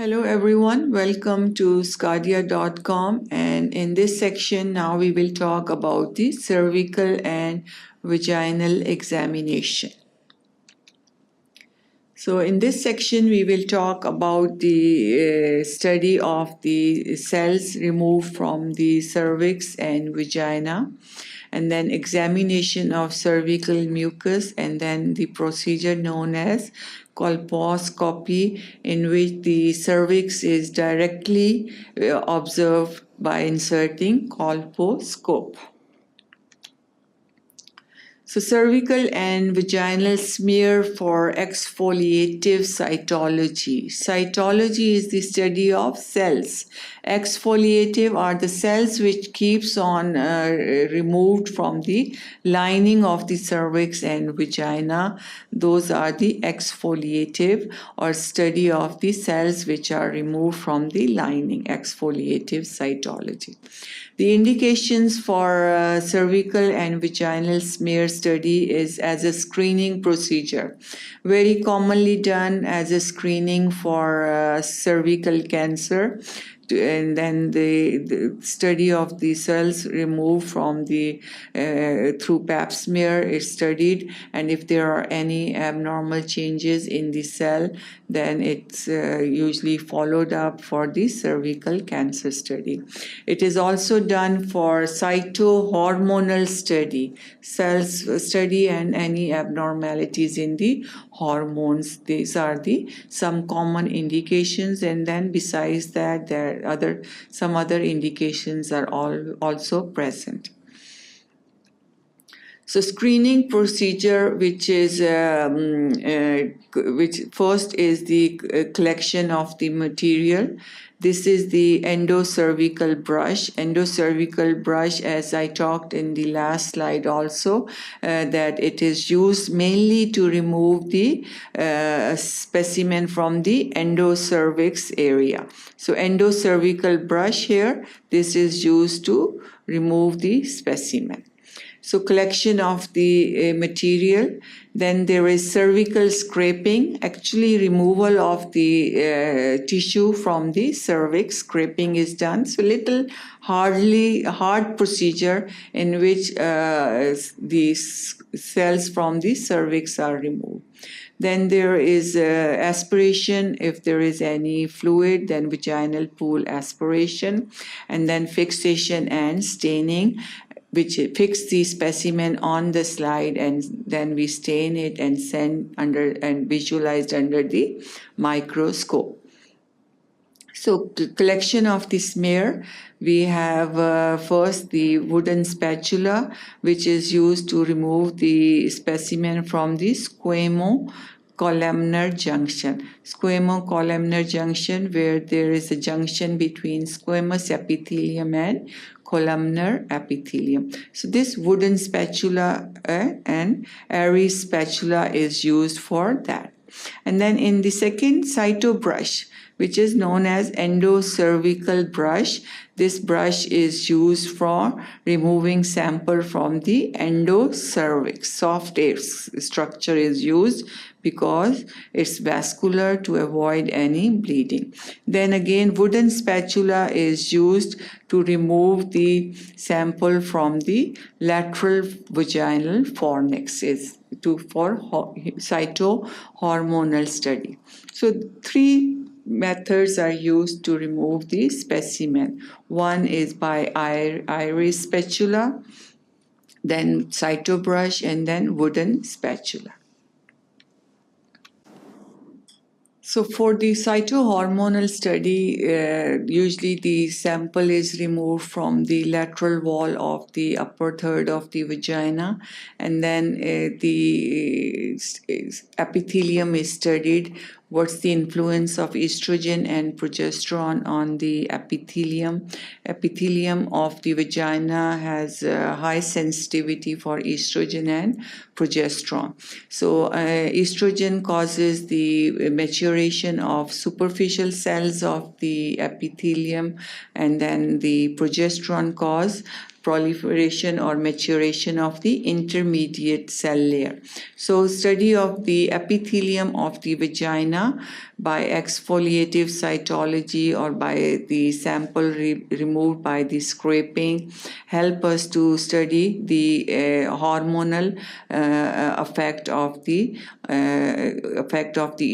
Hello everyone, welcome to sqadia.com, and in this section now we will talk about the cervical and vaginal examination. So in this section we will talk about the study of the cells removed from the cervix and vagina, and then examination of cervical mucus, and then the procedure known as colposcopy, in which the cervix is directly observed by inserting colposcope. So cervical and vaginal smear for exfoliative cytology. Cytology is the study of cells. Exfoliative are the cells which keeps on removed from the lining of the cervix and vagina. Those are the exfoliative, or study of the cells which are removed from the lining, exfoliative cytology. The indications for cervical and vaginal smear study is as a screening procedure, very commonly done as a screening for cervical cancer. And then the study of the cells removed from the through pap smear is studied, and if there are any abnormal changes in the cell, then it's usually followed up for the cervical cancer study. It is also done for cytohormonal study, cells study, and any abnormalities in the hormones. These are the some common indications, and then besides that there are some other indications are also present. So screening procedure, which first is the collection of the material. This is the endocervical brush. Endocervical brush, as I talked in the last slide also, that it is used mainly to remove the specimen from the endocervix area. So endocervical brush here, this is used to remove the specimen. So collection of the material. Then there is cervical scraping, actually removal of the tissue from the cervix. Scraping is done. So little hard procedure in which the cells from the cervix are removed. Then there is aspiration. If there is any fluid, then vaginal pool aspiration, and then fixation and staining, which fix the specimen on the slide, and then we stain it and send under and visualized under the microscope. So collection of the smear, we have first the wooden spatula, which is used to remove the specimen from the squamo-columnar junction. Squamo-columnar junction, where there is a junction between squamous epithelium and columnar epithelium. So this wooden spatula and Aries spatula is used for that. And then in the second, cyto brush, which is known as endocervical brush. This brush is used for removing sample from the endocervix. Soft air structure is used because it's vascular to avoid any bleeding. Then again, wooden spatula is used to remove the sample from the lateral vaginal fornix, for cytohormonal study. So three methods are used to remove the specimen. One is by Aries spatula, then cyto brush, and then wooden spatula. So for the cytohormonal study, usually the sample is removed from the lateral wall of the upper third of the vagina, and then the epithelium is studied. What's the influence of estrogen and progesterone on the epithelium? Epithelium of the vagina has high sensitivity for estrogen and progesterone. So estrogen causes the maturation of superficial cells of the epithelium, and then the progesterone cause proliferation or maturation of the intermediate cell layer. So study of the epithelium of the vagina by exfoliative cytology or by the sample removed by the scraping help us to study the hormonal effect of the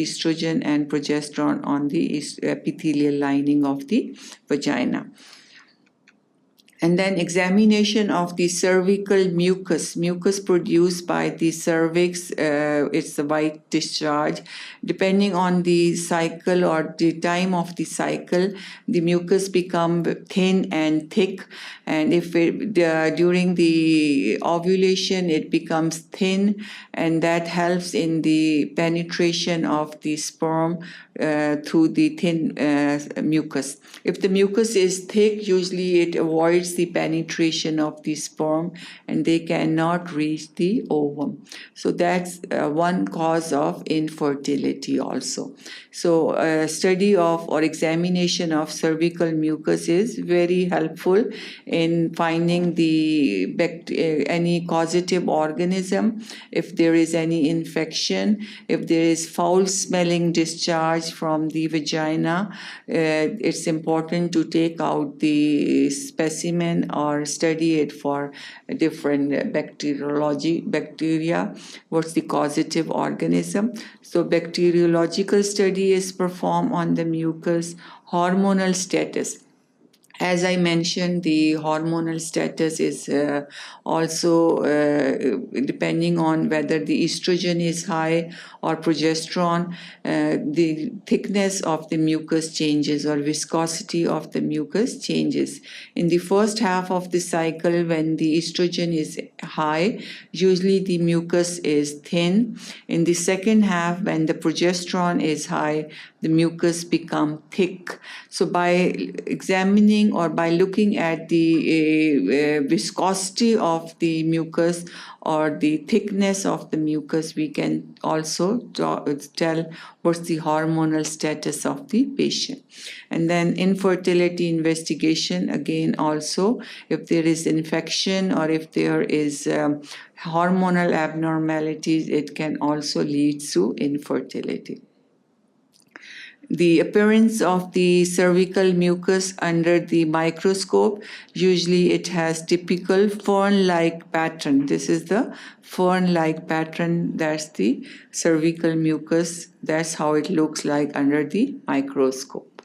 estrogen and progesterone on the epithelial lining of the vagina. And then examination of the cervical mucus produced by the cervix. It's a white discharge. Depending on the cycle or the time of the cycle, the mucus become thin and thick. And if during the ovulation, it becomes thin, and that helps in the penetration of the sperm through the thin mucus. If the mucus is thick, usually it avoids the penetration of the sperm and they cannot reach the ovum. So that's one cause of infertility also. So study of or examination of cervical mucus is very helpful in finding the any causative organism, if there is any infection, if there is foul smelling discharge from the vagina. It's important to take out the specimen or study it for different bacteria. What's the causative organism? So bacteriological study is performed on the mucus. Hormonal status. As I mentioned, the hormonal status is also depending on whether the estrogen is high or progesterone. The thickness of the mucus changes or viscosity of the mucus changes. In the first half of the cycle, when the estrogen is high, usually the mucus is thin. In the second half, when the progesterone is high, the mucus become thick. So by examining or by looking at the viscosity of the mucus or the thickness of the mucus, we can also tell what's the hormonal status of the patient. And then infertility investigation, again also, if there is infection or if there is hormonal abnormalities, it can also lead to infertility. The appearance of the cervical mucus under the microscope, usually it has typical fern-like pattern. This is the fern-like pattern, that's the cervical mucus. That's how it looks like under the microscope.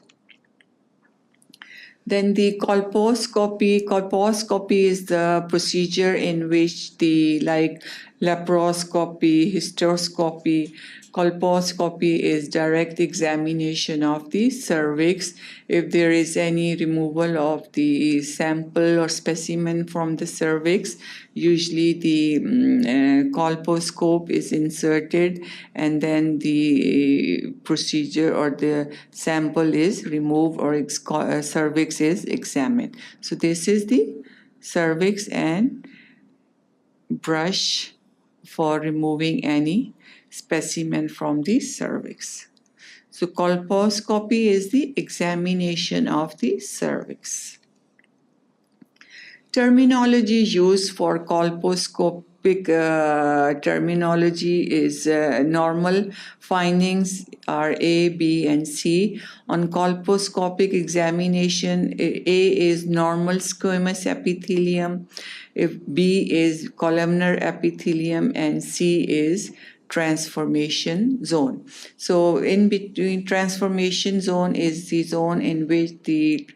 Then the colposcopy. Colposcopy is the procedure in which like laparoscopy, hysteroscopy, colposcopy is direct examination of the cervix. If there is any removal of the sample or specimen from the cervix, usually the colposcope is inserted and then the procedure or the sample is removed or cervix is examined. So this is the cervix and brush for removing any specimen from the cervix. So colposcopy is the examination of the cervix. Terminology used for colposcopic terminology is normal findings are A, B, and C. On colposcopic examination, A is normal squamous epithelium, if B is columnar epithelium, and C is transformation zone. So in between, transformation zone is the zone in which the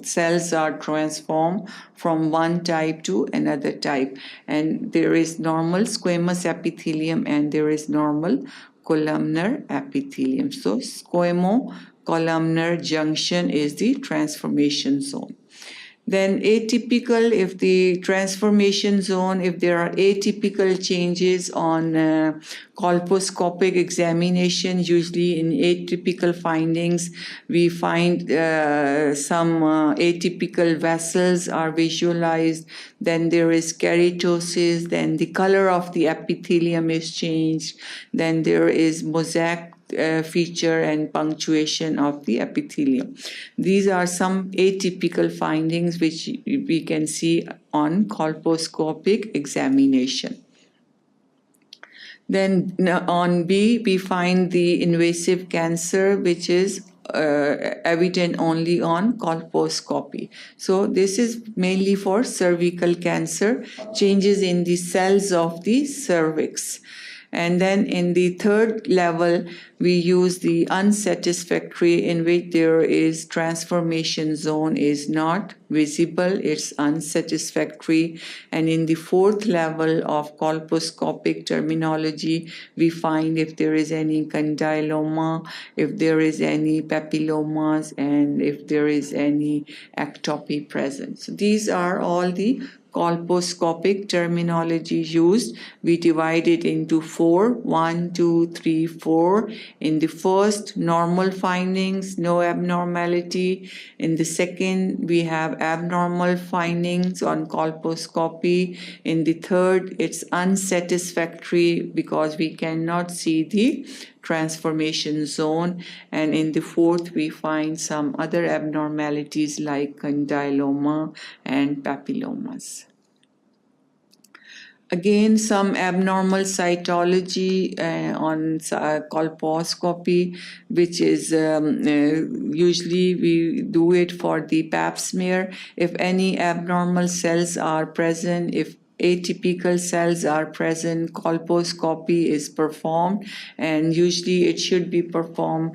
cells are transformed from one type to another type, and there is normal squamous epithelium and there is normal columnar epithelium. So squamo-columnar junction is the transformation zone. Then atypical, if the transformation zone, if there are atypical changes on colposcopic examination, usually in atypical findings, we find some atypical vessels are visualized, then there is keratosis, then the color of the epithelium is changed, then there is mosaic feature and punctuation of the epithelium. These are some atypical findings which we can see on colposcopic examination. Then on B, we find the invasive cancer, which is evident only on colposcopy. So this is mainly for cervical cancer, changes in the cells of the cervix. And then in the third level, we use the unsatisfactory, in which there is transformation zone is not visible, it's unsatisfactory. And in the fourth level of colposcopic terminology, we find if there is any condyloma, if there is any papillomas, and if there is any ectopy present. So these are all the colposcopic terminology used. We divide it into 4, 1, 2, 3, 4. In the first, normal findings, no abnormality. In the second, we have abnormal findings on colposcopy. In the third, it's unsatisfactory because we cannot see the transformation zone. And in the fourth, we find some other abnormalities like condyloma and papillomas. Again, some abnormal cytology on colposcopy, which is usually we do it for the pap smear. If any abnormal cells are present, if atypical cells are present, colposcopy is performed, and usually it should be performed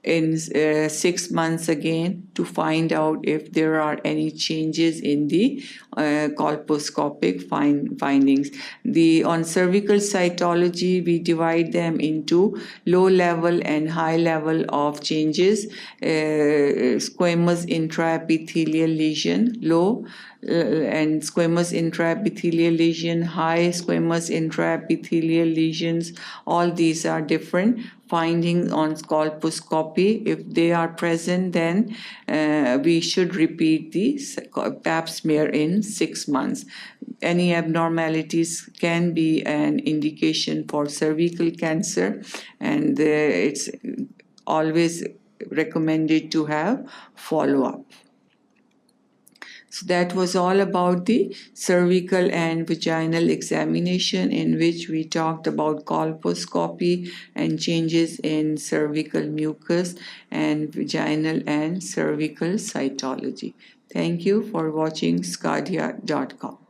in 6 months again to find out if there are any changes in the colposcopic findings. On cervical cytology, we divide them into low level and high level of changes. Squamous intraepithelial lesion, low, and squamous intraepithelial lesion, high squamous intraepithelial lesions. All these are different findings on colposcopy. If they are present, then we should repeat the pap smear in 6 months. Any abnormalities can be an indication for cervical cancer, and it's always recommended to have follow-up. So that was all about the cervical and vaginal examination, in which we talked about colposcopy and changes in cervical mucus and vaginal and cervical cytology. Thank you for watching sqadia.com.